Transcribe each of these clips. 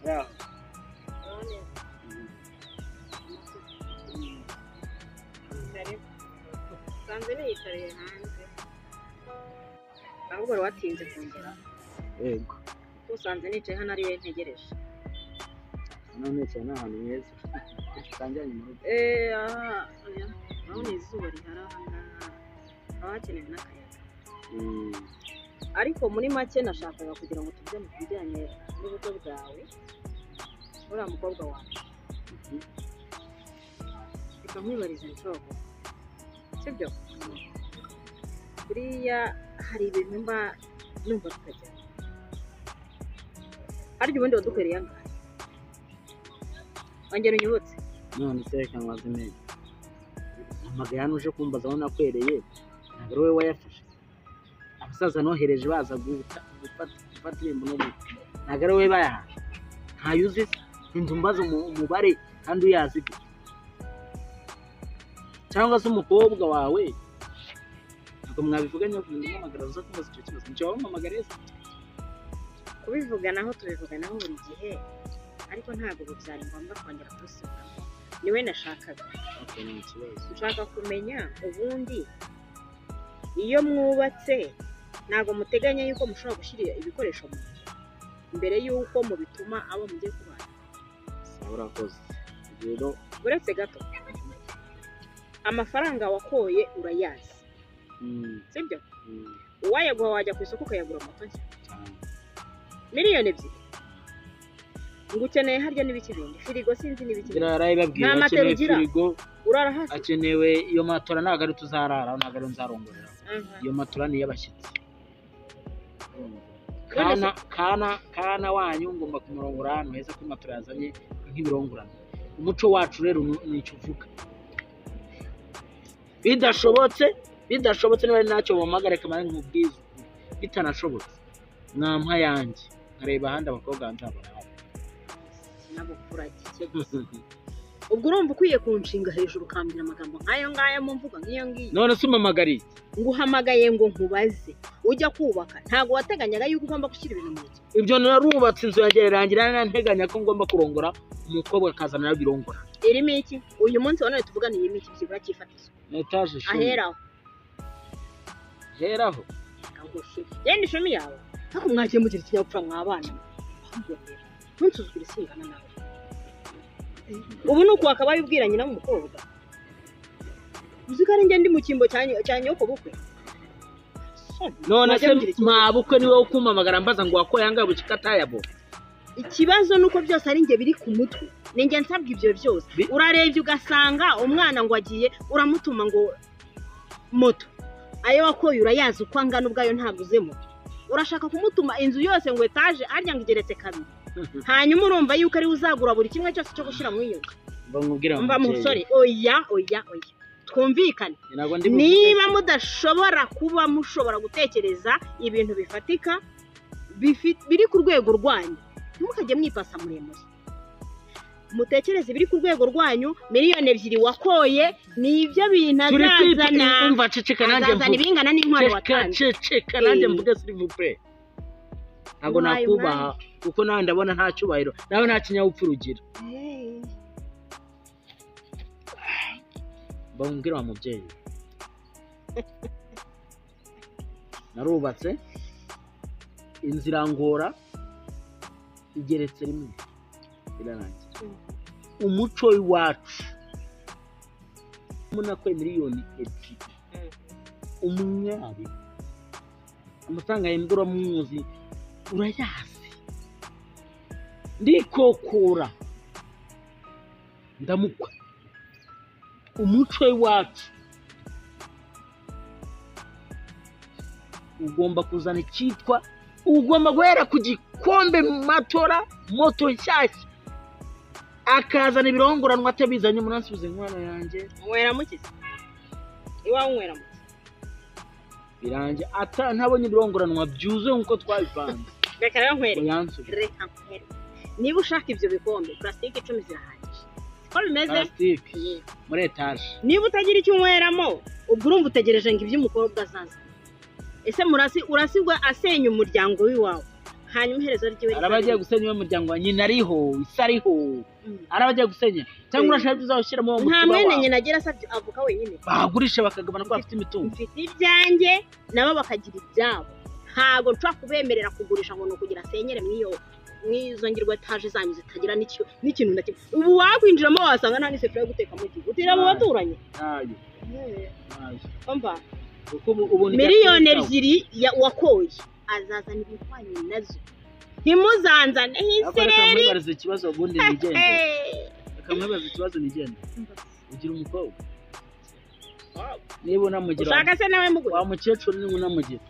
Yeah. Tanzania yicaye hanze. Ahubwo watinze kongera. Yego. Usanze nicaye hano ari we ntegereje. None cyane ahantu heza. Tanjanye mu rugo. Aha. Urabona izuba rihari aha ngaha. Abakeneye n'akayaga. Ariko muri make nashakaga kugira ngo tujye mu bijyanye n'ubukwe bwawe. Uriya mukobwa wawe. Reka nkwibarize nshobo. Sibyo? Buriya hari ibintu mba numva tukajyana. Harya ubundi wadukoreye angahe? Wongera unyibutse? None se reka nwaze neza. Amagara hano uje kumbaza aho nakwereye. Ntabwo wowe wayafashe. Abasaza nohereje baza gufata irembo no gute. Ntabwo ari wowe bayaha. Ntayuze inzu mbaza umubare kandi uyazi. Cyangwa se umukobwa wawe ntabwo mwabivuganye ko ndamamagara uza kumbaza icyo kibazo. Nicyo wamamagara ese? Kubivuganaho tubivuganaho buri gihe ariko ntabwo byari ngombwa kongera kubisubiramo. Niwe nashakaga. Nshaka kumenya ubundi iyo mwubatse ntabwo muteganya yuko mushobora gushyira ibikoresho mu nzu mbere yuko mubituma abo mugiye kubana. Urakoze. Rero uretse gato amafaranga wakoye urayazi. Sibyo? Uwayaguha wajya ku isoko ukayagura moto nshya. Miliyoni 2. Ngukeneye harya n'ibiki bindi. Firigo sinzi n'ibiki. Birarayibabwira akeneye firigo. Urara hasi. Akenewe iyo matora ntabwo ari tuzarara ntabwo ari nzarongorera. Iyo matora ni y'abashyitsi. Kana wanyu ngomba kumurongora ahantu heza ko matora yazanye nk'ibirongorano. Umuco wacu rero nicyo uvuga. Bidashobotse niba ntacyo bamagare kamara nk'ubwiza. Bitanashobotse mwampa yanjye nkareba ahandi abakobwa nzabona. Nabukura kike gusa. Ubwo urumva ukwiye kunshinga hejuru ukambira amagambo nk'ayo ngayo mu mvuga nk'iyo ngiyo. None se umamagariye? Nguhamagaye ngo nkubaze. Ujya kubaka ntago wateganyaga yuko ugomba gushyira ibintu mu nzu. Ibyo narubatse inzu yanjye irangira nteganya ko ngomba kurongora umukobwa akazana nabirongora. Irimo iki? Uyu munsi wa none tuvugana iyi miki kibura cyifatizo. Etaje shumi. Aheraho. Heraho. Yenda ishumi yawe. Hako mwagiye mugira ikinyapfura mwabana. Ntunsuzugure singana nawe. Ubu nuko akabaye ubwiranye na umukobwa. Uzikare nge ndi mu kimbo cyanye uko bukwe. None se Mabukwe niwe ukumamagara mbaza ngo wakoye anga bukikatayabo. Ikibazo nuko byose ari nge biri ku mutwe. Ninge nsabwa ibyo byose. Urarebye ugasanga umwana ngo agiye uramutuma ngo moto. Ayo wakoye urayazi uko angana ubwayo ntaguze moto. Urashaka kumutuma inzu yose ngo etaje arya ngigeretse kabiri. Hanyuma urumva yuko ari uzagura buri kimwe cyose cyo gushira mu iyo. Mba musore oya. Twumvikane. Niba mudashobora kuba mushobora gutekereza ibintu bifatika biri ku rwego rwanyu. Ntimukajye mwipasa muremure. Mutekereze biri ku rwego rwanyu. Miliyoni 2 wakoye ni ibyo bintu azazana. Umva ceceka nanjye mvuga. Bingana n'inkwano watanze. Ceceka nanjye mvuga s'il vous plaît. Ntabwo nakubaha kuko nawe ndabona nta cyubahiro. Nawe nta kinyabupfura ugira. Bambwira wa mubyeyi. Narubatse inzira ngora igeretse rimwe. Birarangiye. Umuco iwacu muna kwe miliyoni 2. Umwari amafaranga y'imbura muzi urayazi. Ndikokora ndamukwa. Umuco iwacu ugomba kuzana cyitwa ugomba guhera ku gikombe matora moto nshyashya akazana ibirongoranwa atabizanye munansubize mwana yanjye. Mwera mukize. Iwa mwera mukize. Birange ata ntabonye ibirongoranwa byuze nkuko twabivanze. Reka rero nkwere. Reka nkwere. Niba ushaka ibyo bikombe plastique 10 zirahagije. Ko bimeze plastique muri etage. Niba utagira icyo unyweramo ubwo urumva utegereje ngo ibyo umukobwa azaza. Ese murasigwa asenya umuryango w'iwawe. hanyuma iherezo ryiwe arabagiye gusenya umuryango wa nyina ariho isariho arabagiye gusenya cyangwa urashaka uzawushyiramo mu nta mwene nyina agira asabye avuka wenyine bagurisha bakagabana ko bafite imitungo mfite ibyanjye nabo bakagira ibyabo ntago nshobora kubemerera kugurisha ngo no kugira senyere mwizo ngirwa etaje zanyu zitagira n'ikintu na kimwe ubu wakwinjiramo wasanga nta n'isefuriya yo guteka mu gihe utira mu baturanyi ayo umva miliyoni 2 wakoye azazana ibihwanye nazo ntimuzanzane hisereri akamwibaza ikibazo ubundi nigende akamwibaza ikibazo nigende ugira umukobwa niba unamugira ushaka se nawe mugore wa mukecuru niba unamugira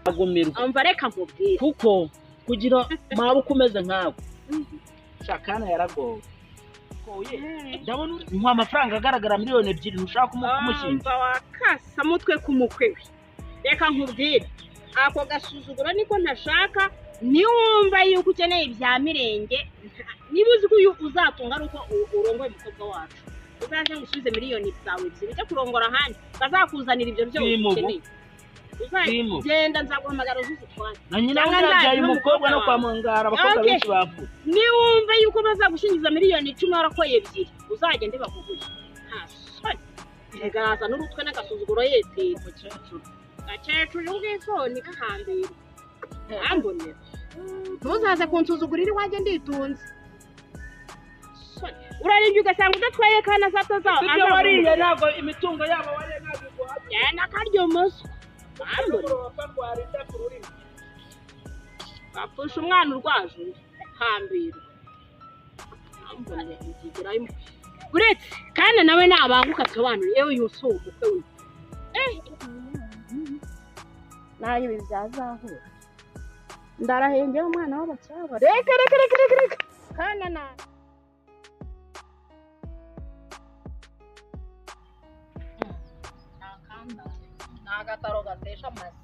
agumirwa umva reka nkubwire kuko kugira Mabukwe umeze nkawe shakana yaragowe ndabona nka amafaranga agaragara miliyoni 2 ntushaka kumushyingira umva wakasa mutwe kumukwe reka nkubwire ako gasuzuguro niko ntashaka niwumva yuko ukeneye ibya mirenge niba uzi ko uzatunga ari uko urongoye umukobwa wacu uzaje ngusubize miliyoni zawe 2 cyo kurongora ahandi bazakuzanira ibyo byose ukeneye uzagenda nzaguhamagara uzitwara na nyina wabyaye umukobwa no kwa mungara abakobwa benshi bavuye niwumva yuko bazagushingiza miliyoni 10 warakoye 2 uzagende bakuguye nta soni egaraza n'urutwe n'agasuzuguro yeteye gakecuru ubw'isoni kahambira ambonera ntuzaze kunsuzugurira iwanjye nditunze uraribye ugasanga udatwaye kana zatazaho ibyo wariye ntabwo imitungo yabo wariye ntabwo iguhaye yana karyo muso bapfusha umwana urwaje hambira ambone igigerayo uretse kandi nawe nabanguka sobanura yewe yusuye umukwe we nayo bibyazahura ndarahengera umwana w'abacyaba reka kana na nagataro gatesha amasi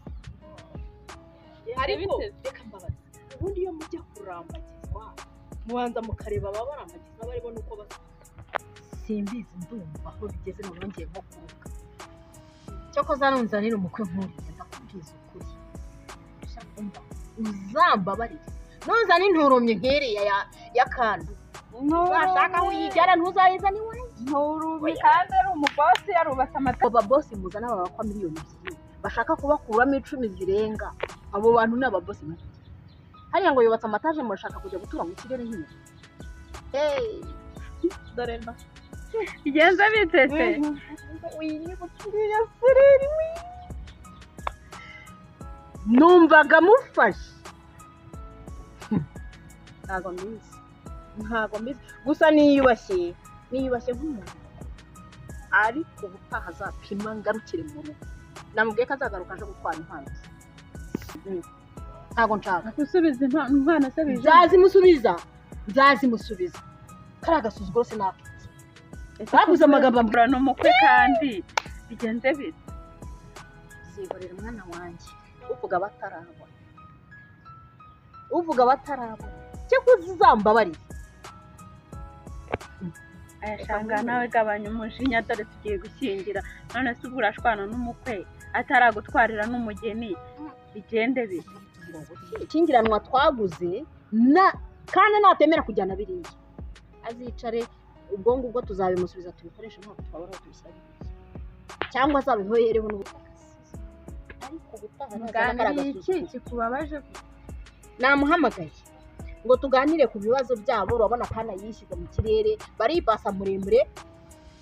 ariko reka mbabaza ubundi iyo mujya kurambagizwa mubanza mukareba ababarambagizwa baribona uko basa simbizi ndumva aho bigeze nongeye nko kuruka cyokoza nunzanira umukwe nkuriye ndakubwiza ukuri shakumva uzambabarire nuzana inturumye nkeriya ya kandi washaka uyigara ntuzayizana iwawe nturumi kandi ari umubosi yarubatse amatara ababosi muzana babakwa miliyoni 2 bashaka kubakuramo 10 zirenga abo bantu ni ababosi bake hariya ngo yubatse amataje murashaka kujya gutura mu kirere nk'iyo dore mba igenze bitese uyibutiriye sereri numvaga mufashe ntago mbizi gusa niyubashye nk'umuntu ariko ubutaha azapima ngarukire mu rugo namubwiye ko azagaruka aje gutwara impano ntago nshaka gusubiza impano se bije nzazimusubiza kari agasuzuguro se nakitse bakuze amagambo mbura n'umukwe kandi bigenze bite sigorera umwana wanjye uvuga batarabona cyo kuzambabarira ayashanga nawe gabanya umujinya dore tugiye gushyingira none se urashwana n'umukwe ataragutwarira n'umugeni bigende bite ikingiranwa twaguze kandi natemera kujyana biriya azicare ubwo ngubwo tuzabimusubiza tubikoreshe ntabwo twabona tubishyira cyangwa azabihoyereho n'ubutaka ariko ubutaha ntagaragaza iki kubabaje namuhamagaye ngo tuganire ku bibazo byabo urabona kana yishyize mu kirere baribasa muremure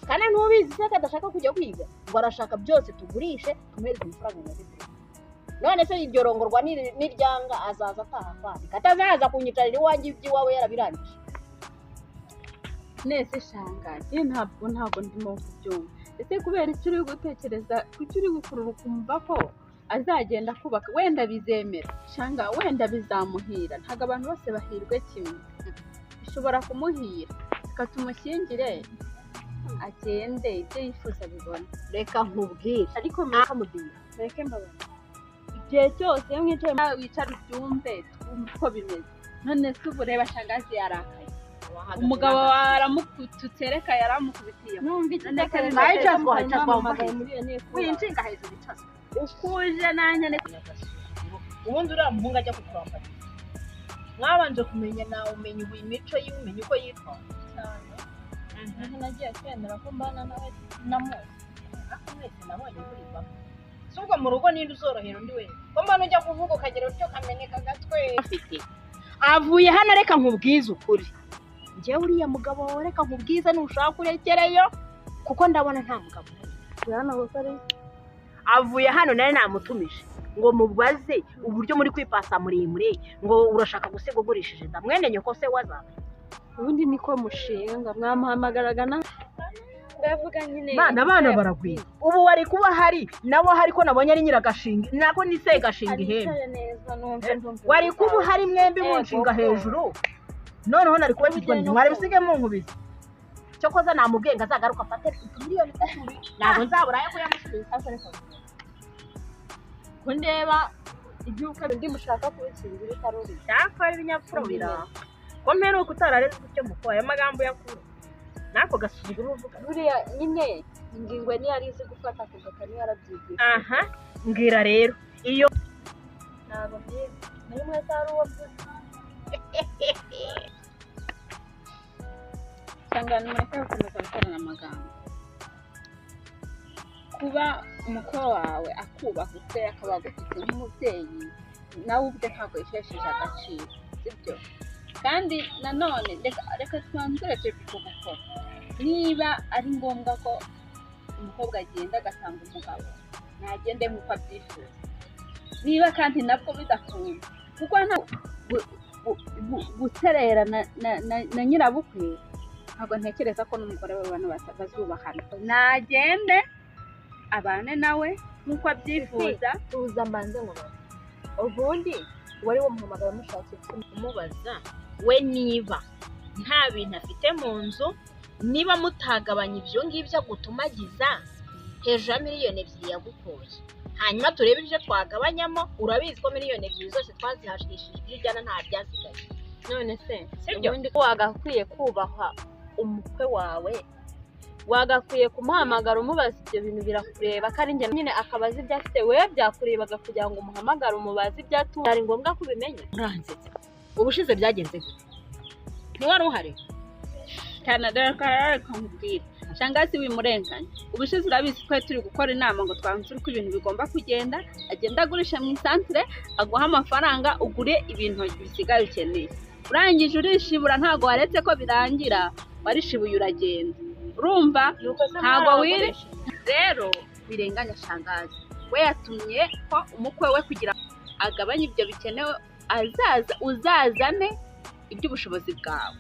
kandi ntubizi se kadashaka kujya kwiga ngo arashaka byose tugurishe tumuhereze amafaranga ya bibiri none se iryo rongorwa n'iryanga azaza ataha kwandika atazaza kunyicarira iwanjye iby'iwawe yarabirangije nese shangaje ntabwo ndimo kubyumva ese kubera icyo uri gutekereza kuki uri gukurura ukumva ko azagenda kubaka wenda bizemera shanga wenda bizamuhira ntago abantu bose bahirwe kimwe bishobora kumuhira tukatumushyingire agende ibyo yifuza bibona reka nkubwire ariko mukamubwira reke mbabona igihe cyose iyo mwicaye wicara ubyumve uko bimeze none se ubu reba shangazi yarakaye umugabo waramukututse reka yaramukubitiye winshinga hejuru icaza ukuje nanye ubundi uriya muhungu ajya kukurambara mwabanje kumenya nawe umenya imico yiwe umenya uko yitwa cyane nagiye kwemera ko mbana nawe namuzi ako mwese nabonye burivamo si ubwo mu rugo ninde uzorohera undi wese ko mbana ujya kuvuga ukagira utyo kameneka agatwe afite avuye hano reka nkubwize ukuri njyewe uriya mugabo wawe reka nkubwize nushaka urekereyo kuko ndabona nta mugabo hano gukora avuye hano nari namutumije ngo mubaze uburyo muri kwipasa muremure ngo urashaka gusiga ugurishije ndamwene nyoko se wazaba ubundi niko mushinga mwamuhamagaragana ndavuga nyine abana baragwira ubu wari kuba hari nabo hari ko nabonye ari nyiragashinga nako ni se gashinga ihembe wari kuba hari mwembi mu nshinga hejuru noneho nari kuba kitwa mwari bisige mu nkubizi cyo koza namubwenga azagaruka afate miliyoni 3 ntabwo nzabura yo kuyamusubiza kundeba ibyuka ndi mushaka kubikingira itaruri cyakora ibinyapfuro bira ko mpero kutarareze icyo mukora ayo magambo yakuru nako gasuzugura uvuga buriya nyine ingingwe ni yari izi gufata kugaka ni yarabyigiye aha ngira rero iyo ntabwo byiza muri mwe zari uwo byose cyangwa nimureke gukomeza gukorana amagambo kuba umukwe wawe akubahutse akaba agufite nk'umubyeyi nawe ubwe ntabwo yishesheje agaciro sibyo kandi nanone reka twanzureke gukora niba ari ngombwa ko umukobwa agenda agatanga umugabo ntagende nk'uko abyifuza niba kandi nabwo bidakunda kuko guterera na nyirabukwe ntabwo ntekereza ko n'umugore we abantu bazubahana nagende abane nawe nk'uko abyifuza tuza mbanze mubaza ubundi wari wamuhamagara mushakiye kumubaza we niba nta bintu afite mu nzu niba mutagabanya ibyo ngibyo gutumagiza hejuru ya miliyoni 2 yagukoye hanyuma turebe ibyo twagabanyamo urabizi ko miliyoni 2 zose twazihashishije ibijyana nta byasigaye none se ubundi wagakwiye kubaha umukwe wawe wagakwiye kumuhamagara umubaza ibyo bintu birakureba kandi njye nyine akabaza ibyo afite wewe byakurebaga kugira ngo umuhamagare umubaze ibyo atunze ari ngombwa kubimenya uranzetse ubushize byagenze ntiwari uhari cyane reka nkubwire shangazi wimurenganya ubushize urabizi ko turi gukora inama ngo twanzure uko ibintu bigomba kugenda agenda agurisha mu isantere aguha amafaranga ugure ibintu bisigaye ukeneye urangije urishibura ntago waretse ko birangira warishibuye uragenda urumva ntago wire rero birenganya shangazi we yatumye ko umukwe we kugira agabanye ibyo bikenewe azaza uzazane iby'ubushobozi bwawe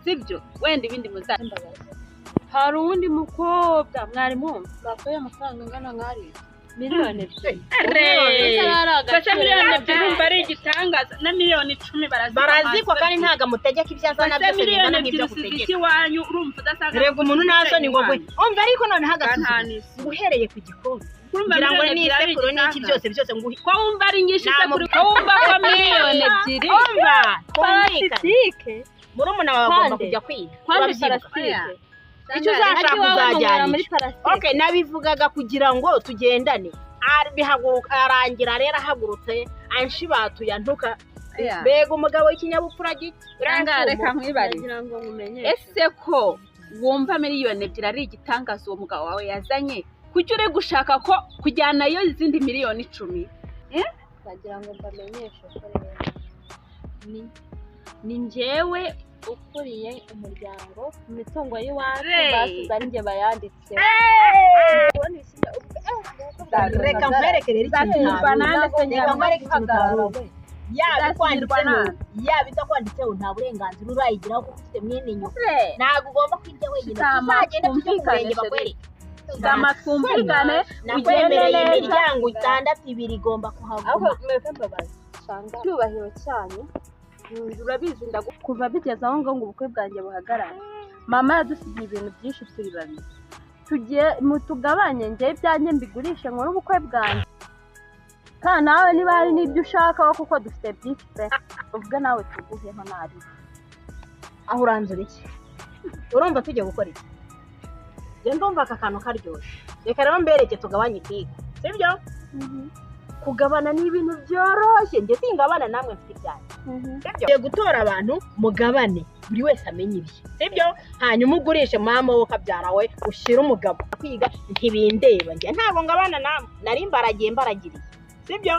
sibyo wenda ibindi muzambabaza hari uwundi mukobwa mwari mwumva bakoye amafaranga angana nk'ari miliyoni 2 miliyoni 2 umva ari igitangaza na miliyoni 10 barazikwa kandi ntaga mutegeka ibyo azana byose bingana n'ibyo gutegeka iwanyu urumva udasanga rego umuntu ntasoni ngo gwe umva ariko none hagasubiza uhereye ku gikombe kugira ngo n'isekuru n'iki byose nguhi ko wumva ari nyinshi isekuru ko wumva ko miliyoni 2 umva parasitike murumuna wawe agomba kujya kwiga parasitike icyo uzashaka uzajyana okay nabivugaga kugira ngo tugendane arangira rero ahagurutse anshibatuye antuka mbega umugabo w'ikinyabupfura gike reka nkwibarize ese ko wumva miliyoni 2 ari igitangaza uwo mugabo wawe yazanye kuki uri gushaka ko kujyanayo izindi miliyoni 10 bagira ngo mbamenyeshe ko ni njyewe ukuriye umuryango imitungo y'iwacu basize ari njye bayanditse reka nkwereke rero ikintu yaba itakwanditseho nta burenganzira urayigiraho kuko ufite mwene nyoko ntabwo ugomba kwirya wenyine tuzagende tujye mu murenge bakwereke twumvikane nakwemereye imiryango 6 igomba kuhaguma icyubahiro cyanyu urabizi kuva bigeze aho ngo ubukwe bwanjye buhagarare mama yadusigiye ibintu byinshi turi babiri tugiye mutugabanye njye ibyanjye mbigurishe nkore ubukwe bwanjye kandi nawe niba hari n'ibyo ushaka kuko dufite byinshi pe uvuge nawe tuguheho nabi aho uranzura iki urumva tujye gukora iki njye ndumva aka kantu karyoshye reka rero mbereke tugabanye ikigo sibyo kugabana ni ibintu byoroshye njye singabana namwe mfite ibyanjye sibyo gutora abantu mugabane buri wese amenye ibye sibyo hanyuma ugurishe mama wowe kabyara we ushyira umugabo kwiga ntibindeba njye ntabwo ngabana namwe nari mbaragiye sibyo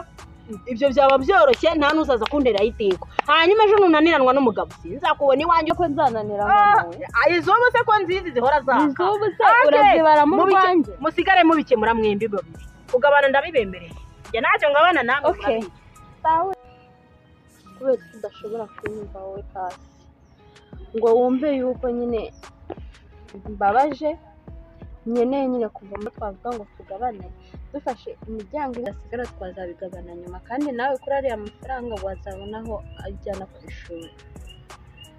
ibyo byaba byoroshye nta nuzaza kuntera itiko hanyuma ejo nunaniranwa n'umugabo sinzakubona iwanjye ko nzananira mama izobo se ko nzizi zihora zaka izobo se urazibara mu rwanjye musigare mubikemura mwembi babiri kugabana ndabibembereye njye ntacyo ngabana namwe okay sawa kubera tudashobora kunyumva wowe kasi ngo wumve yuko nyine mbabaje nyine kuvamo twavuga ngo tugabane dufashe imiryango igasigara twazabigabana nyuma kandi nawe kuri ariya mafaranga wazabonaho ajyana ku ishuri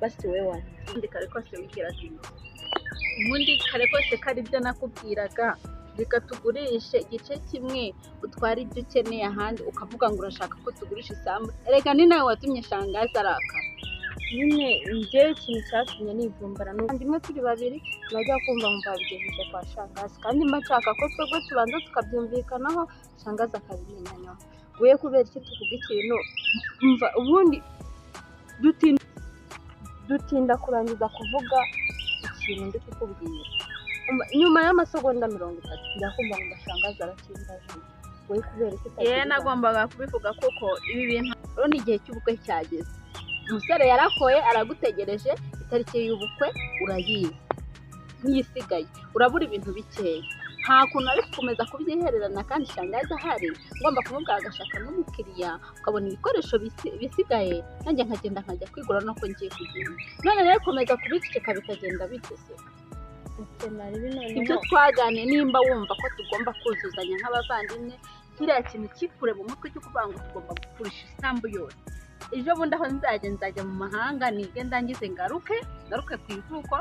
basi we wandi kare kose wigira zino ubundi kare kose kari ibyo nakubwiraga reka tugurishe igice kimwe utwara ibyo ukeneye ahandi ukavuga ngo urashaka ko tugurisha isambu reka ni nawe watumye shangazi arakara nyine njyewe ikintu cyatumye nivumbara n'ubundi imwe turi babiri najya kumva ngo babigejeje kwa shangazi kandi mba nshaka ko twebwe tubanza tukabyumvikanaho shangazi akabimenya nyuma we kubera iki tuvuga ikintu mva ubundi dutinda kurangiza kuvuga ikintu ndi kukubwira nyuma y'amasegonda 30 njya kumva ngo shangazi arakimbaje we kubera iki nagombaga kubivuga kuko ibi bintu rero ni igihe cy'ubukwe cyageze umusore yarakoye aragutegereje itariki y'ubukwe urayizi n'iyisigaye urabura ibintu bikeya nta kuntu ari gukomeza kubyihererana kandi shangazi ahari ngomba kumubwira agashaka n'umukiriya ukabona ibikoresho bisigaye nanjye nkagenda nkajya kwigura no ko ngiye kugenda none rero komeza kubiceceka bikagenda bitese ibyo twaganiye nimba wumva ko tugomba kuzuzanya nk'abavandimwe kiriya kintu kikure mu mutwe cyo kuvuga ngo tugomba gukurisha isambu yose ejo bundi aho nzajya mu mahanga nige ndangize ngaruke ku ivuko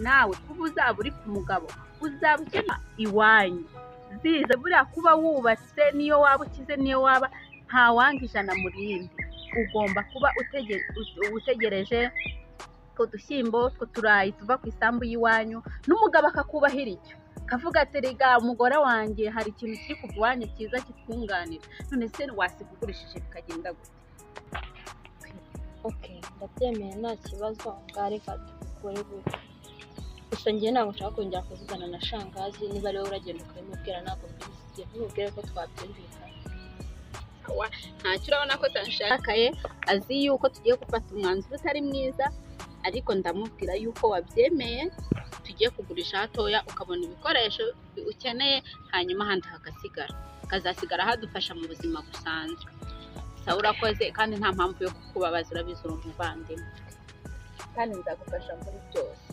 nawe kuba uzaba uri ku mugabo uzaba ukina iwanyu zize buriya kuba wubatse niyo waba ukize niyo waba ntawanga ijana mu rindi ugomba kuba utegereje ko dushyimbo two turayi tuva ku isambu y'iwanyu n'umugabo akakubahira icyo kavuga ati rega umugore wanjye hari ikintu kiri kuva iwanyu cyiza kitwunganira none se wasigugurishije bikagenda gute okay ndabyemeye nta kibazo bwari katugore gute gusa njye ntabwo nshaka kongera kuvugana na shangazi niba ariwe uragenda ukabimubwira ntabwo mbizigiye ntubwire ko twabyumvikana ntacyo urabona ko tanshakaye azi yuko tugiye gufata umwanzuro utari mwiza ariko ndamubwira yuko wabyemeye tugiye kugurisha hatoya ukabona ibikoresho ukeneye hanyuma ahandi hakazasigara hadufasha mu buzima busanzwe sawa urakoze kandi nta mpamvu yo kukubabaza urabizi uri umuvandimwe kandi nzagufasha muri byose